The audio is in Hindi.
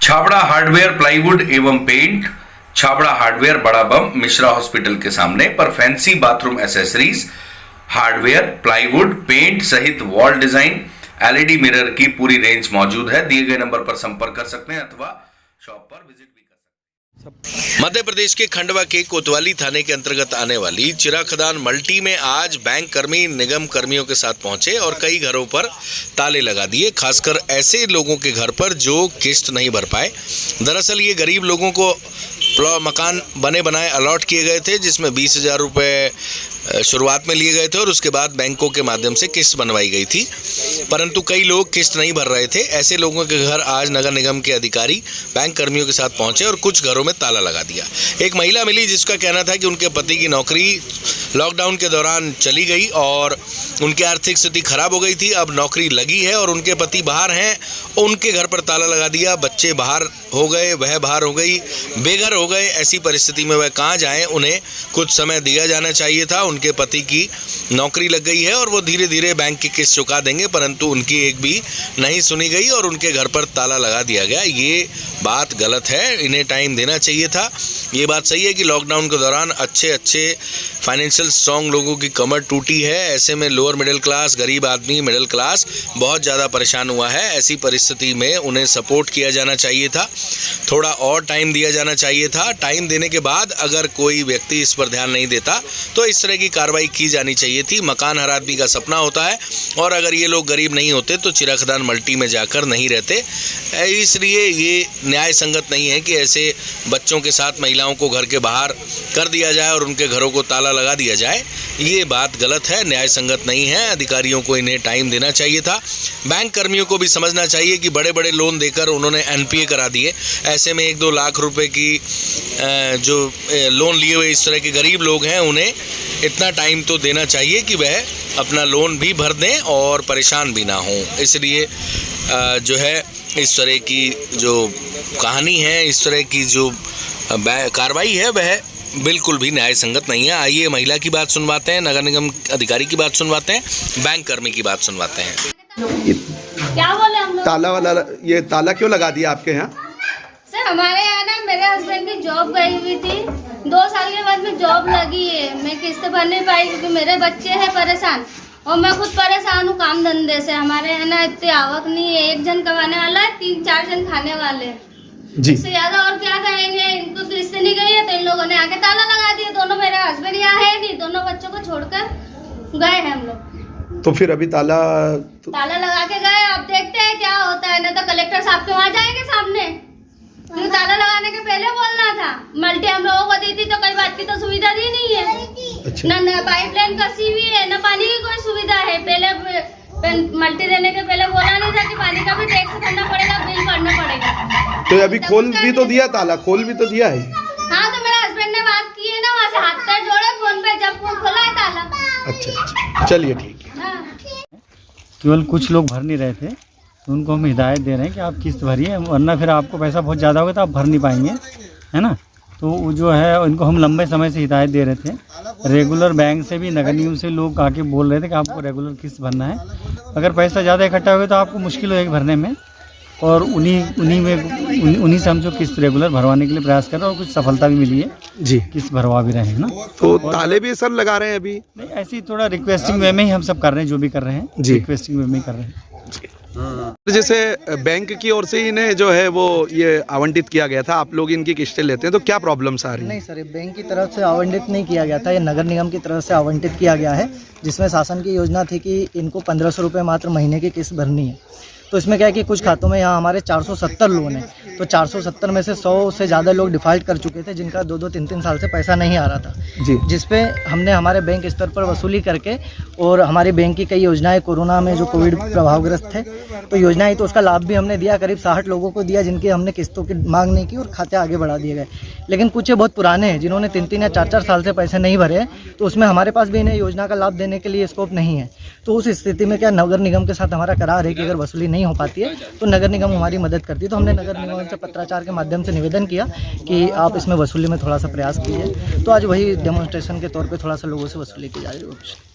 छाबड़ा हार्डवेयर प्लाईवुड एवं पेंट, छाबड़ा हार्डवेयर बड़ा बम मिश्रा हॉस्पिटल के सामने पर fancy bathroom accessories, hardware, plywood, paint सहित वॉल डिजाइन, एलईडी मिरर की पूरी रेंज मौजूद है। दिए गए नंबर पर संपर्क कर सकते हैं अथवा शॉप पर विजिट भी कर सकते हैं। मध्य प्रदेश के खंडवा के कोतवाली थाने के अंतर्गत आने वाली चिरा खदान मल्टी में आज बैंक कर्मी निगम कर्मियों के साथ पहुंचे और कई घरों पर ताले लगा दिए, खासकर ऐसे लोगों के घर पर जो किस्त नहीं भर पाए। दरअसल ये गरीब लोगों को मकान बने बनाए अलॉट किए गए थे, जिसमें 20,000 रुपये शुरुआत में लिए गए थे और उसके बाद बैंकों के माध्यम से किस्त बनवाई गई थी, परंतु कई लोग किस्त नहीं भर रहे थे। ऐसे लोगों के घर आज नगर निगम के अधिकारी बैंक कर्मियों के साथ पहुंचे और कुछ घरों में ताला लगा दिया। एक महिला मिली जिसका कहना था कि उनके पति की नौकरी लॉकडाउन के दौरान चली गई और उनकी आर्थिक स्थिति खराब हो गई थी। अब नौकरी लगी है और उनके पति बाहर हैं, उनके घर पर ताला लगा दिया। बच्चे बाहर हो गए, वह बाहर हो गई, बेघर हो गए। ऐसी परिस्थिति में वह कहाँ जाएं? उन्हें कुछ समय दिया जाना चाहिए था। उनके पति की नौकरी लग गई है और वो धीरे धीरे बैंक की किस्त चुका देंगे, परंतु उनकी एक भी नहीं सुनी गई और उनके घर पर ताला लगा दिया गया। ये बात गलत है, इन्हें टाइम देना चाहिए था। ये बात सही है कि लॉकडाउन के दौरान अच्छे फाइनेंशियल स्ट्रॉन्ग लोगों की कमर टूटी है। ऐसे में लोअर मिडिल क्लास, गरीब आदमी, मिडिल क्लास बहुत ज़्यादा परेशान हुआ है। ऐसी परिस्थिति में उन्हें सपोर्ट किया जाना चाहिए था, थोड़ा और टाइम दिया जाना चाहिए था। टाइम देने के बाद अगर कोई व्यक्ति इस पर ध्यान नहीं देता तो इस तरह की कार्रवाई की जानी चाहिए थी। मकान हर आदमी का सपना होता है और अगर ये लोग गरीब नहीं होते तो चिरा खदान मल्टी में जाकर नहीं रहते। इसलिए ये न्याय संगत नहीं है कि ऐसे बच्चों के साथ महिलाओं को घर के बाहर कर दिया जाए और उनके घरों को ताला लगा दिया जाए। ये बात गलत है, न्याय संगत नहीं है। अधिकारियों को इन्हें टाइम देना चाहिए था। बैंक कर्मियों को भी समझना चाहिए कि बड़े बड़े लोन देकर उन्होंने एनपीए करा दिए। ऐसे में 1-2 लाख रुपए की जो लोन लिए हुए इस तरह के गरीब लोग हैं, उन्हें इतना टाइम तो देना चाहिए कि वह अपना लोन भी भर दें और परेशान भी ना हों। इसलिए जो है इस तरह की जो कहानी है, इस तरह की जो कार्रवाई है, वह बिल्कुल भी न्याय संगत नहीं है। आइए महिला की बात सुनवाते हैं, नगर निगम अधिकारी की बात सुनवाते हैं, बैंक कर्मी की बात सुनवाते हैं। क्या बोले हम लोग? ताला वाला, ये ताला क्यों लगा दिया आपके यहाँ? सर हमारे यहाँ ना मेरे हस्बैंड की जॉब गई हुई थी, 2 साल के बाद में जॉब लगी है। मैं किस्त भर नहीं पाई क्योंकि मेरे बच्चे हैं परेशान और मैं खुद परेशान हूँ काम धंधे से। हमारे यहाँ ना इतनी आवक नहीं है, 1 जन कमाने वाला है, 3-4 जन खाने वाले जी। इससे ज्यादा और क्या कहेंगे? इनको किस्त नहीं गई है तो इन लोगों ने आके ताला लगा दिया। दोनों मेरे हस्बैंड यहाँ है नहीं, दोनों बच्चों को छोड़कर गए हैं हम लोग। तो फिर अभी ताला लगा के गए। अब देखते हैं क्या होता है, नहीं तो कलेक्टर साहब के वहाँ जाएंगे सामने। क्योंकि ताला लगाने के पहले बोलना था। मल्टी हम लोगों को दी थी तो कई बात की तो सुविधा दी नहीं है। अच्छा। न पाइपलाइन कसी हुई है, न पानी की कोई सुविधा है। पहले मल्टी देने के पहले बोला नहीं था कि पानी का भी टैक्स भरना पड़ेगा, बिल भरना पड़ेगा। तो अभी खोल भी तो दिया, ताला खोल भी तो दिया है। हाँ तो मेरे हस्बैंड ने बात की है ना, वहाँ से हाथ पैर जोड़े फोन पे, जब खोला है ताला। अच्छा, चलिए ठीक है। केवल कुछ लोग भर नहीं रहे थे तो उनको हम हिदायत दे रहे हैं कि आप किस्त भरिए, वरना फिर आपको पैसा बहुत ज़्यादा होगा तो आप भर नहीं पाएंगे, है ना। तो वो जो है उनको हम लंबे समय से हिदायत दे रहे थे। रेगुलर बैंक से भी, नगर निगम से लोग आके बोल रहे थे कि आपको रेगुलर किस्त भरना है। अगर पैसा ज़्यादा इकट्ठा होगा तो आपको मुश्किल होगी भरने में, और उन्हीं से हम जो किस्त रेगुलर भरवाने के लिए प्रयास कर रहे हैं और कुछ सफलता भी मिली है जी, किस्त भरवा भी रहे हैं ना। तो ताले भी सर लगा रहे हैं अभी? नहीं, ऐसी थोड़ा रिक्वेस्टिंग वे में ही हम सब कर रहे हैं, जो भी कर रहे हैं जी, रिक्वेस्टिंग वे में ही कर रहे हैं। जैसे बैंक की ओर से इन्हें जो है वो ये आवंटित किया गया था, आप लोग इनकी किस्तें लेते हैं, तो क्या प्रॉब्लम्स आ रही हैं? नहीं सर, ये बैंक की तरफ से आवंटित नहीं किया गया था, ये नगर निगम की तरफ से आवंटित किया गया है, जिसमें शासन की योजना थी कि इनको 1500 रुपये मात्र महीने की किस्त भरनी है। तो इसमें क्या है कि कुछ खातों में यहाँ हमारे 470 लोन हैं, तो 470 में से 100 से ज़्यादा लोग डिफ़ॉल्ट कर चुके थे, जिनका 2-2, 3-3 साल से पैसा नहीं आ रहा था जी। जिसपे हमने हमारे बैंक स्तर पर वसूली करके, और हमारी बैंक की कई योजनाएं कोरोना में जो कोविड प्रभावग्रस्त थे तो योजनाएं, तो उसका लाभ भी हमने दिया, करीब 60 लोगों को दिया जिनकी हमने किस्तों की मांग नहीं की और खाते आगे बढ़ा दिए गए। लेकिन कुछ बहुत पुराने हैं जिन्होंने 3-3 या 4-4 साल से पैसे नहीं भरे, तो उसमें हमारे पास भी इन्हें योजना का लाभ देने के लिए स्कोप नहीं है। तो उस स्थिति में क्या नगर निगम के साथ हमारा करार है कि अगर वसूली नहीं हो पाती है तो नगर निगम हमारी मदद करती है। तो हमने नगर निगम से पत्राचार के माध्यम से निवेदन किया कि आप इसमें वसूली में थोड़ा सा प्रयास कीजिए। तो आज वही डेमोन्स्ट्रेशन के तौर पे थोड़ा सा लोगों से वसूली की जा रही है।